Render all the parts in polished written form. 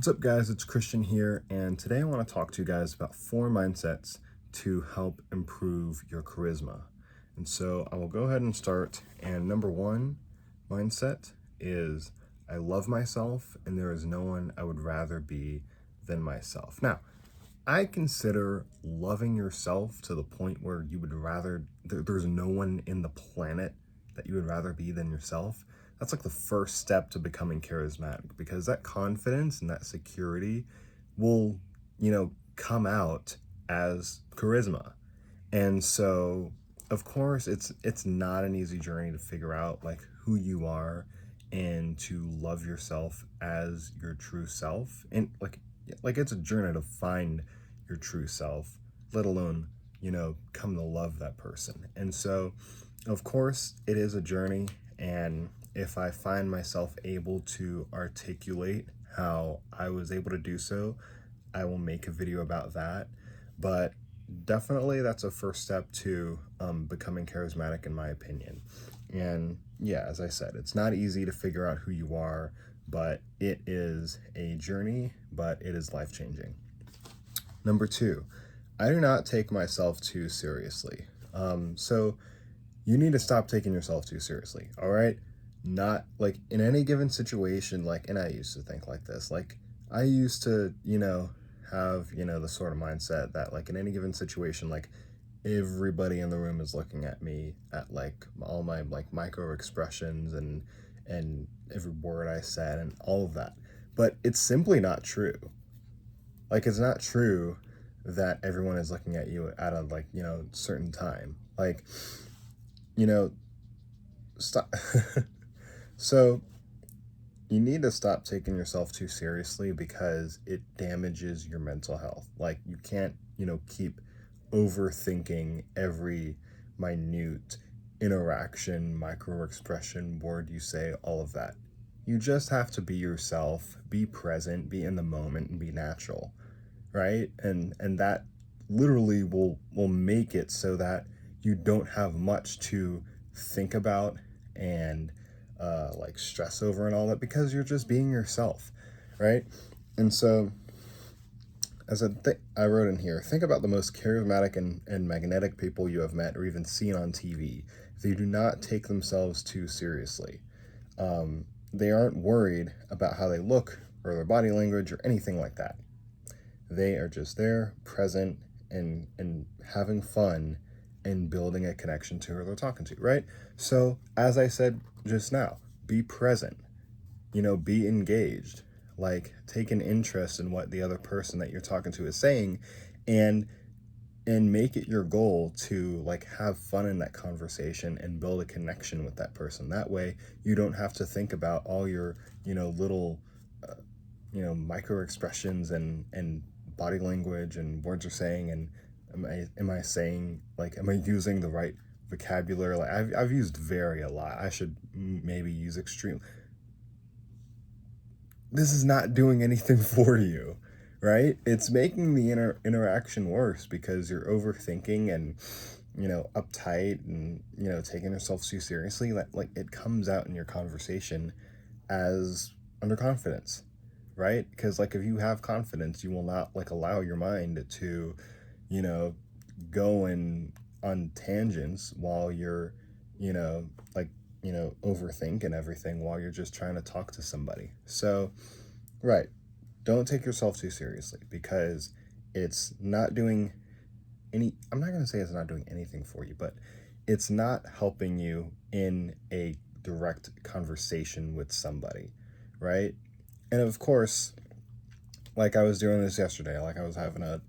What's up, guys? It's Christian here, and today I want to talk to you guys about 4 mindsets to help improve your charisma. And so I will go ahead and start. And number 1 mindset is I love myself, and there is no one I would rather be than myself. Now, I consider loving yourself to the point where you would rather, there's no one in the planet that you would rather be than yourself. That's like the first step to becoming charismatic, because that confidence and that security will, come out as charisma. And so, of course, it's not an easy journey to figure out like who you are and to love yourself as your true self. And like it's a journey to find your true self, let alone, come to love that person. And so, of course, it is a journey, and if I find myself able to articulate how I was able to do so, I will make a video about that. But definitely that's a first step to becoming charismatic, in my opinion. And yeah, as I said, it's not easy to figure out who you are, but it is a journey, but it is life-changing. Number 2, I do not take myself too seriously. So you need to stop taking yourself too seriously, all right? Not like in any given situation, like, and I used to think like this, like I used to, have, the sort of mindset that like in any given situation, like everybody in the room is looking at me at like all my like micro expressions and every word I said and all of that. But it's simply not true. Like it's not true that everyone is looking at you at a like, certain time. Like, stop. So you need to stop taking yourself too seriously because it damages your mental health. Like you can't, keep overthinking every minute interaction, micro expression, word you say, all of that. You just have to be yourself, be present, be in the moment, and be natural, right? And that literally will make it so that you don't have much to think about and like stress over and all that, because you're just being yourself, right? And so, I wrote in here, think about the most charismatic and magnetic people you have met or even seen on TV. They do not take themselves too seriously. They aren't worried about how they look or their body language or anything like that. They are just there, present, and having fun and building a connection to who they're talking to, right? So, as I said just now, be present, be engaged, like take an interest in what the other person that you're talking to is saying, and make it your goal to like have fun in that conversation and build a connection with that person. That way you don't have to think about all your, little micro expressions and body language and words are saying, and am I saying, like, am I using the right vocabulary? Like I've used very a lot. I should maybe use extreme. This is not doing anything for you, right? It's making the interaction worse because you're overthinking and, uptight and, taking yourself too seriously. Like it comes out in your conversation as underconfidence, right? Because like if you have confidence, you will not like allow your mind to, go on tangents while you're, like, overthinking everything while you're just trying to talk to somebody. So, right, don't take yourself too seriously because it's not doing I'm not going to say it's not doing anything for you, but it's not helping you in a direct conversation with somebody, right? And of course, like I was doing this yesterday, like I was having a,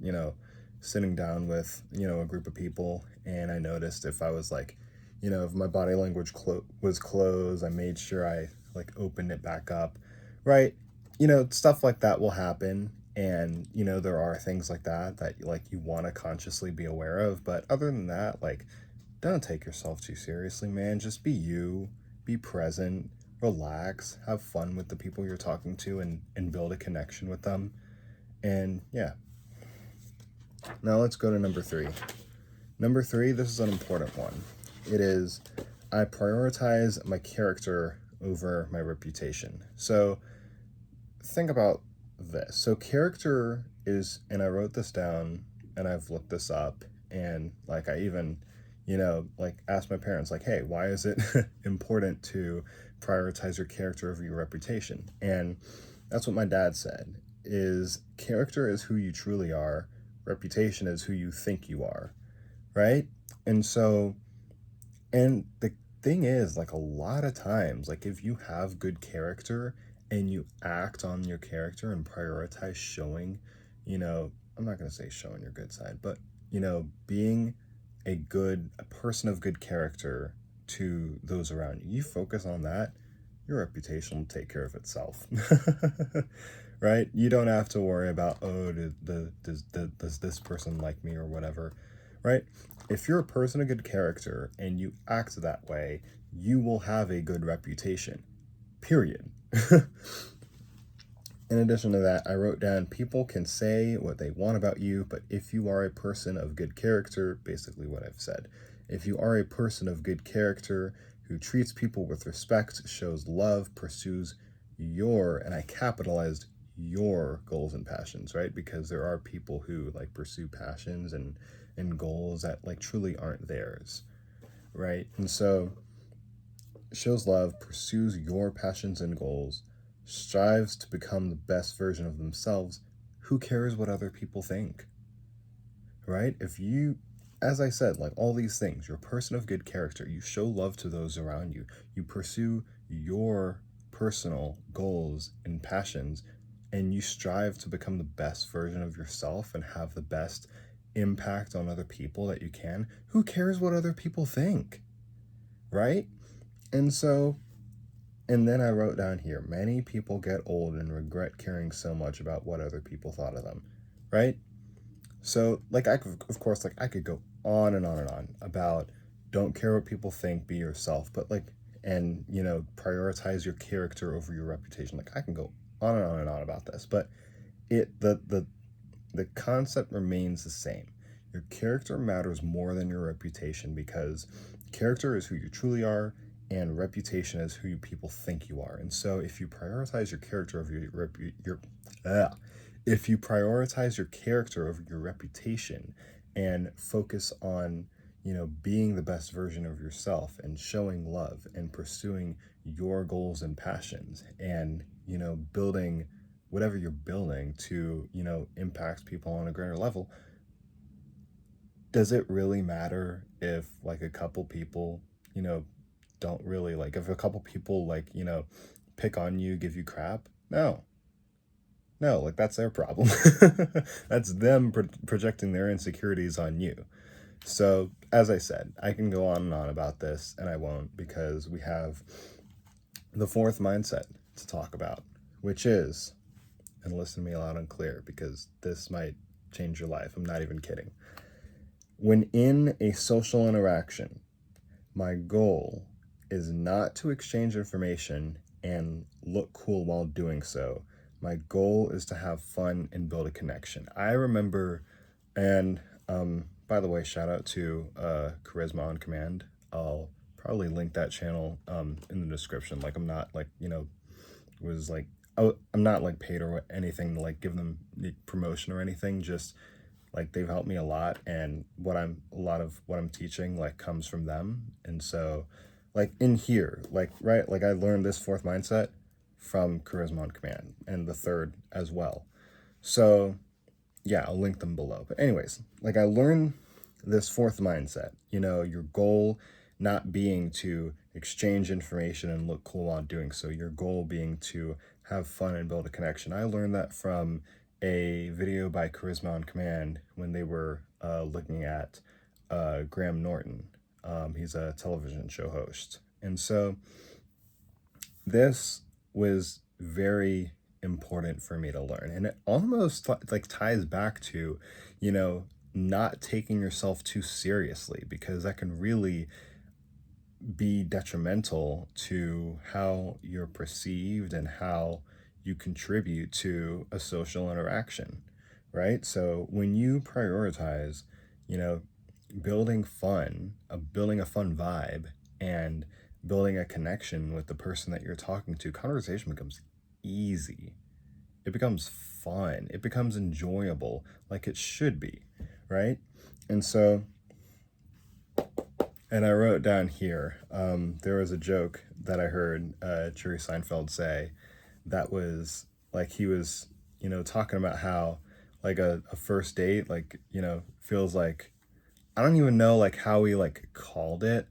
sitting down with, a group of people, and I noticed if I was like, if my body language was closed, I made sure I like opened it back up, right? Stuff like that will happen. And, there are things like that like you want to consciously be aware of. But other than that, like, don't take yourself too seriously, man. Just be you, be present, relax, have fun with the people you're talking to, and build a connection with them. And yeah. Now let's go to number 3. Number 3, this is an important one. It is, I prioritize my character over my reputation. So think about this. So character is, and I wrote this down and I've looked this up, and like I even, like asked my parents, like, hey, why is it important to prioritize your character over your reputation? And that's what my dad said, is character is who you truly are, reputation is who you think you are, right? And so, and the thing is, like, a lot of times, like, if you have good character and you act on your character and prioritize showing, I'm not going to say showing your good side, but, being a person of good character to those around you, you focus on that, your reputation will take care of itself. Right? You don't have to worry about, oh, does this person like me or whatever, right? If you're a person of good character and you act that way, you will have a good reputation, period. In addition to that, I wrote down, people can say what they want about you, but if you are a person of good character, basically what I've said, if you are a person of good character who treats people with respect, shows love, pursues your, and I capitalized your goals and passions, right? Because there are people who like pursue passions and goals that like truly aren't theirs, right? And so shows love, pursues your passions and goals, strives to become the best version of themselves, who cares what other people think? Right? If you, as I said, like all these things, you're a person of good character, you show love to those around you, you pursue your personal goals and passions, and you strive to become the best version of yourself and have the best impact on other people that you can, who cares what other people think? Right? And so, and then I wrote down here, many people get old and regret caring so much about what other people thought of them, right? So, like, of course, like, I could go on and on and on about don't care what people think, be yourself, but like, and, prioritize your character over your reputation. Like, I can go on and on and on about this, but the concept remains the same. Your character matters more than your reputation, because character is who you truly are, and reputation is who people think you are. And so if you prioritize your character over if you prioritize your character over your reputation and focus on, being the best version of yourself and showing love and pursuing your goals and passions and, building whatever you're building to, impact people on a greater level, does it really matter if like a couple people, don't really like, if a couple people like, pick on you, give you crap? No, like that's their problem. That's them projecting their insecurities on you. So, as I said, I can go on and on about this, and I won't, because we have the fourth mindset to talk about, which is, and listen to me loud and clear because this might change your life. I'm not even kidding. When in a social interaction, my goal is not to exchange information and look cool while doing so. My goal is to have fun and build a connection. I remember, and by the way, shout out to Charisma on Command. I'll probably link that channel in the description. Like, I'm not like, was like, oh, I'm not like paid or anything to like give them the promotion or anything. Just like they've helped me a lot, and a lot of what I'm teaching like comes from them. And so like in here, like, right, like I learned this fourth mindset from Charisma on Command, and the third as well. So yeah, I'll link them below. But anyways, like I learned this fourth mindset, your goal not being to exchange information and look cool while doing so, your goal being to have fun and build a connection. I learned that from a video by Charisma on Command when they were looking at Graham Norton. He's a television show host. And so this was very important for me to learn. And it almost like ties back to, not taking yourself too seriously, because that can really be detrimental to how you're perceived and how you contribute to a social interaction, right? So when you prioritize, building building a fun vibe and building a connection with the person that you're talking to, conversation becomes easy, it becomes fun, it becomes enjoyable, like it should be, right? And so, and I wrote down here, there was a joke that I heard Jerry Seinfeld say that was like he was, talking about how like a first date, like, feels like, I don't even know like how he like called it,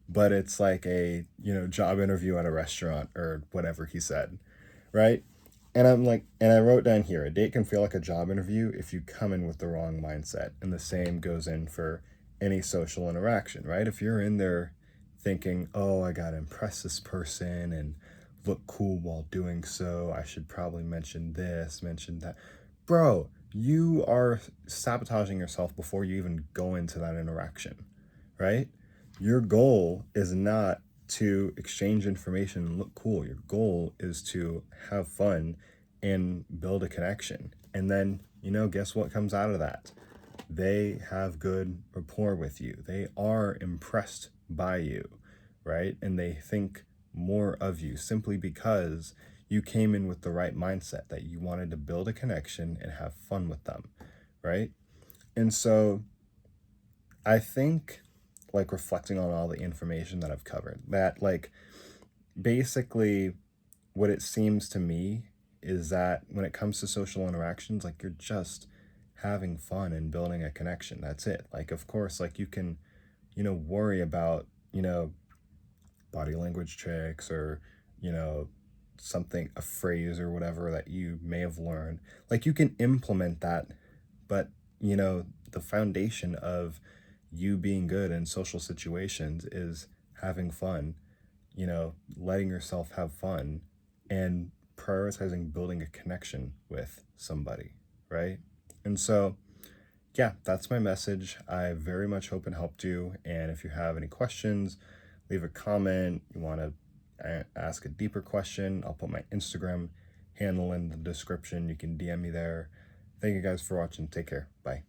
but it's like a, job interview at a restaurant or whatever he said, right? And I'm like, and I wrote down here, a date can feel like a job interview if you come in with the wrong mindset. And the same goes in for any social interaction, right? If you're in there thinking, oh, I got to impress this person and look cool while doing so, I should probably mention this, mention that. Bro, you are sabotaging yourself before you even go into that interaction, right? Your goal is not to exchange information and look cool. Your goal is to have fun and build a connection. And then, guess what comes out of that? They have good rapport with you. They are impressed by you, right? And they think more of you simply because you came in with the right mindset that you wanted to build a connection and have fun with them, right? And so I think, like, reflecting on all the information that I've covered, that like basically what it seems to me is that when it comes to social interactions, like, you're just having fun and building a connection. That's it. Like, of course, like, you can, worry about, body language tricks or, you know, something, a phrase or whatever that you may have learned. Like, you can implement that, but, the foundation of you being good in social situations is having fun, letting yourself have fun and prioritizing building a connection with somebody, right? And so, yeah, that's my message. I very much hope it helped you. And if you have any questions, leave a comment. You want to ask a deeper question, I'll put my Instagram handle in the description. You can DM me there. Thank you guys for watching. Take care. Bye.